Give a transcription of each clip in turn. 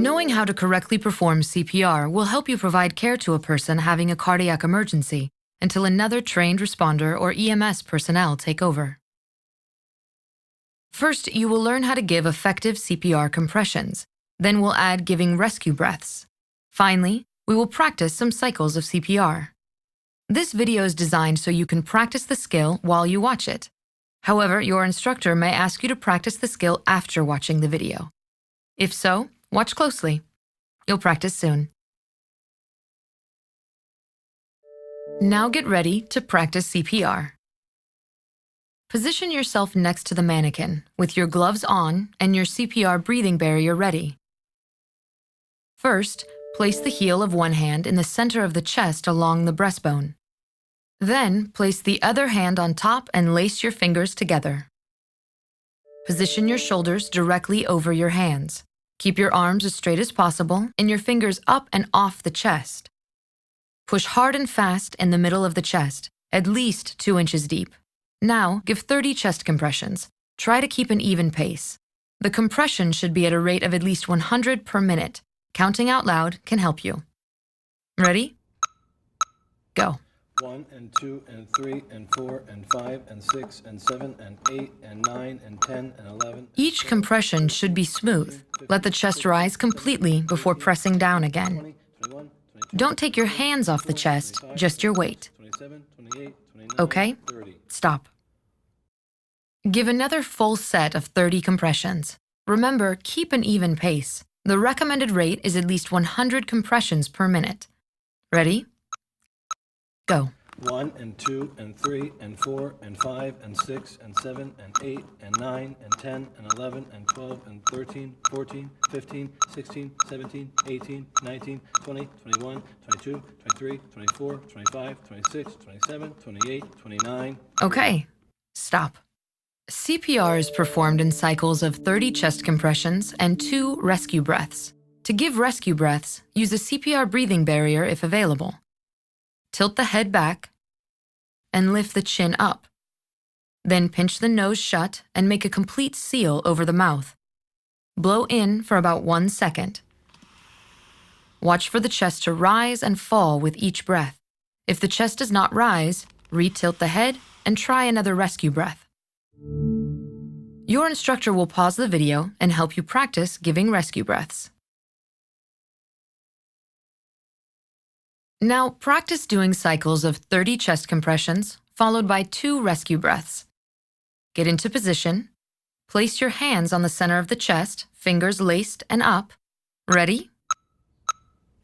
Knowing how to correctly perform CPR will help you provide care to a person having a cardiac emergency until another trained responder or EMS personnel take over. First, you will learn how to give effective CPR compressions. Then we'll add giving rescue breaths. Finally, we will practice some cycles of CPR. This video is designed so you can practice the skill while you watch it. However, your instructor may ask you to practice the skill after watching the video. If so, watch closely. You'll practice soon. Now get ready to practice CPR. Position yourself next to the mannequin with your gloves on and your CPR breathing barrier ready. First, place the heel of one hand in the center of the chest along the breastbone. Then, place the other hand on top and lace your fingers together. Position your shoulders directly over your hands. Keep your arms as straight as possible and your fingers up and off the chest. Push hard and fast in the middle of the chest, at least 2 inches deep. Now, give 30 chest compressions. Try to keep an even pace. The compression should be at a rate of at least 100 per minute. Counting out loud can help you. Ready? Go. 1 and 2 and 3 and 4 and 5 and 6 and 7 and 8 and 9 and 10 and 11. Each compression should be smooth. Let the chest rise completely before pressing down again. Don't take your hands off the chest, just your weight. Okay? Stop. Give another full set of 30 compressions. Remember, keep an even pace. The recommended rate is at least 100 compressions per minute. Ready? Go. 1 and 2 and 3 and 4 and 5 and 6 and 7 and 8 and 9 and 10 and 11 and 12 and 13, 14, 15, 16, 17, 18, 19, 20, 21, 22, 23, 24, 25, 26, 27, 28, 29. Okay, stop. CPR is performed in cycles of 30 chest compressions and 2 rescue breaths. To give rescue breaths, use a CPR breathing barrier if available. Tilt the head back and lift the chin up. Then pinch the nose shut and make a complete seal over the mouth. Blow in for about 1 second. Watch for the chest to rise and fall with each breath. If the chest does not rise, re-tilt the head and try another rescue breath. Your instructor will pause the video and help you practice giving rescue breaths. Now, practice doing cycles of 30 chest compressions, followed by 2 rescue breaths. Get into position. Place your hands on the center of the chest, fingers laced and up. Ready?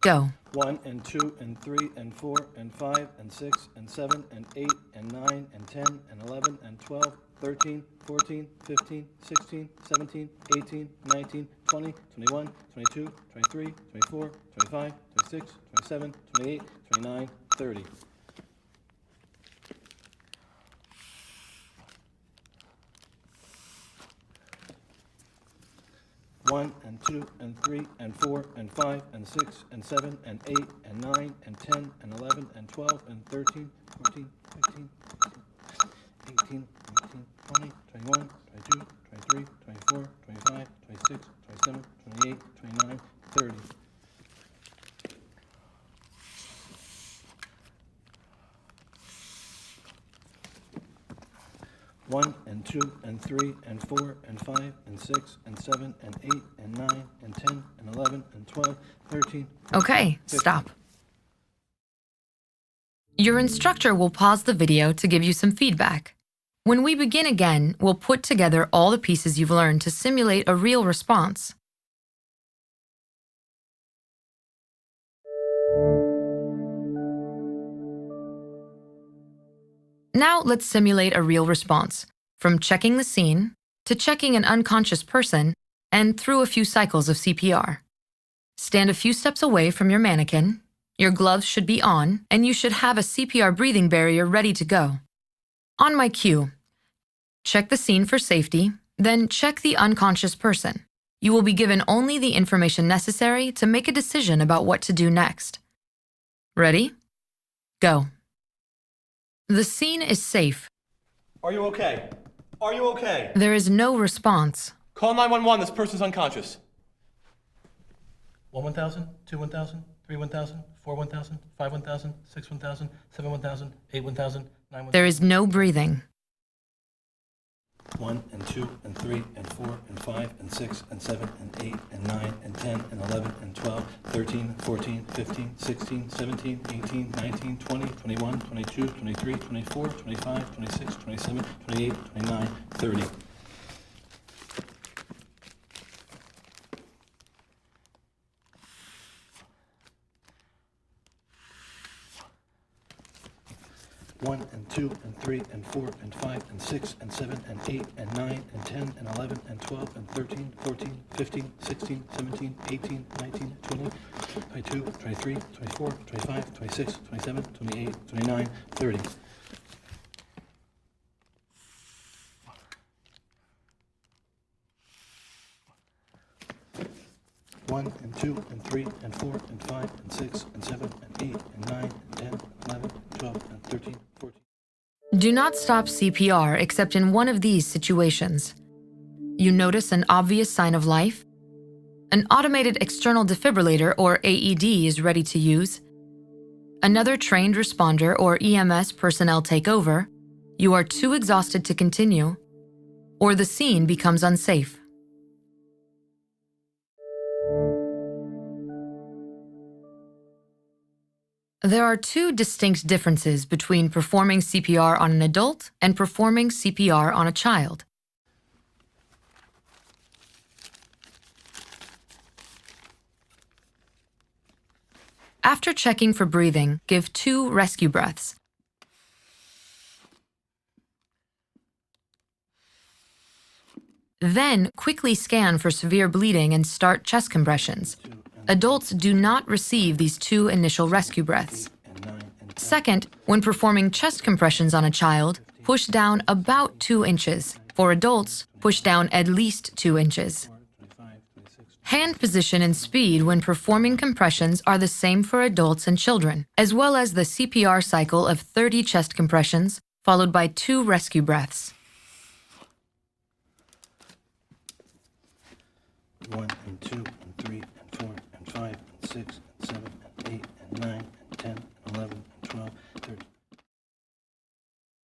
Go. 1 and 2 and 3 and 4 and 5 and 6 and 7 and 8 and 9 and 10 and 11 and 12, 13, 14, 15, 16, 17, 18, 19, 20, 21, 22, 23, 24, 25, 26, 27, 28, 29, 30. 1 and 2 and 3 and 4 and 5 and 6 and 7 and 8 and 9 and 10 and 11 and 12 and 13, 14, 15, 16, 18, 19, 20, 21, 22, 23, 24, 25, 26, 27, 28, 29, 30. 1 and 2 and 3 and 4 and 5 and 6 and 7 and 8 and 9 and 10 and 11 and 12, 13. Okay, stop. Your instructor will pause the video to give you some feedback. When we begin again, we'll put together all the pieces you've learned to simulate a real response. Now let's simulate a real response, from checking the scene to checking an unconscious person and through a few cycles of CPR. Stand a few steps away from your mannequin. Your gloves should be on, and you should have a CPR breathing barrier ready to go. On my cue, check the scene for safety, then check the unconscious person. You will be given only the information necessary to make a decision about what to do next. Ready? Go. The scene is safe. Are you okay? Are you okay? There is no response. Call 911, this person's unconscious. 1 1,000, 2 1,000, 3 1,000, 4 1,000, 5 1,000, 6 1,000, 7 1,000, 8 1,000, 9 1,000. There is no breathing. 1 and 2 and 3 and 4 and 5 and 6 and 7 and 8 and 9 and 10 and 11 and 12, 13, 14, 15, 16, 17, 18, 19, 20, 21, 22, 23, 24, 25, 26, 27, 28, 29, 30. One and 2 and 3 and 4 and 5 and 6 and 7 and 8 and 9 and 10 and 11 and 12 and 13, 14, 15, 16, 17, 18, 19, 20, 22, 23, 24, 25, 26, 27, 28, 29, 30. 1 and 2 and 3 and 4 and 5 and 6 and 7 and 8 and 9 and 10 and 11 and 12 and 13, 14. Do not stop CPR except in one of these situations. You notice an obvious sign of life. An automated external defibrillator or AED is ready to use. Another trained responder or EMS personnel take over. You are too exhausted to continue. Or the scene becomes unsafe. There are two distinct differences between performing CPR on an adult and performing CPR on a child. After checking for breathing, give 2 rescue breaths. Then quickly scan for severe bleeding and start chest compressions. Adults do not receive these 2 initial rescue breaths. Second, when performing chest compressions on a child, push down about 2 inches. For adults, push down at least 2 inches. Hand position and speed when performing compressions are the same for adults and children, as well as the CPR cycle of 30 chest compressions, followed by 2 rescue breaths. 1 and 2 and 3 and 4 and 5 and 6